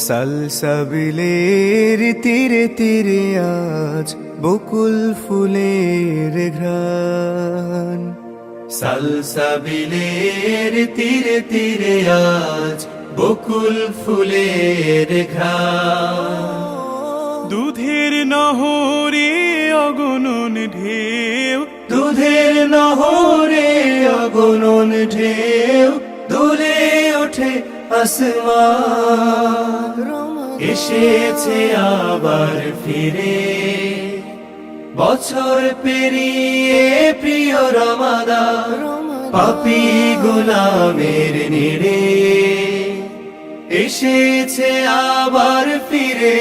সালসাবিলের তীরে তীরে আজ বকুল ফুলের ঘ্রাণ। সালসাবিলের তীরে তীরে আজ বকুল ফুলের ঘ্রাণ। দুধের নহরে অগণন ঢেউ, দুধের নহরে অগণন ঢেউ, দুলে ওঠে আসমান। এসেছে আবার ফিরে বছর পেরিয়ে প্রিয় রমাদান। পাপী গোলামের নিড়ে এসেছে আবার ফিরে।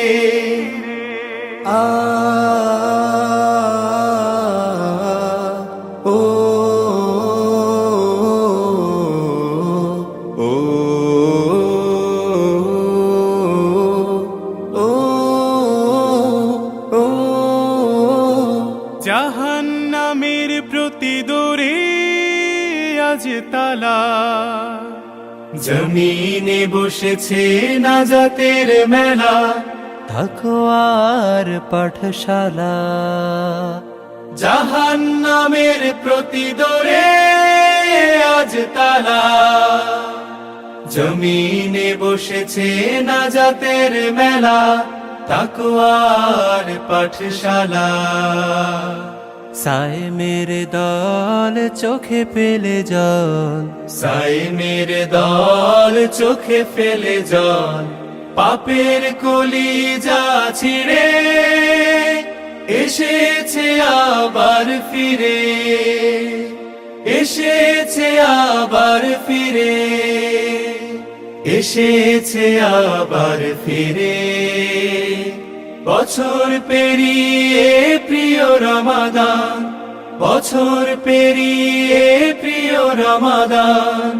জাহান্নামের প্রতিদরে আজ তালা। জমিনে বসেছে নাজাতের মেলা, তাকওয়ার পাঠশালা। জাহান্নামের প্রতিদরে আজ তালা। জমিনে বসেছে নাজাতের মেলা, তাকওয়ার পাঠশালা। সায়েমের দল চোখে ফেলে জল, সায়েমের দল চোখে ফেলে জল। পাপের কলিজা ছিঁড়ে এসেছে আবার ফিরে, এসেছে আবার ফিরে, এসেছে আবার ফিরে। বছর পেরিয়ে প্রিয় রমাদান, বছর পেরিয়ে প্রিয় রমাদান।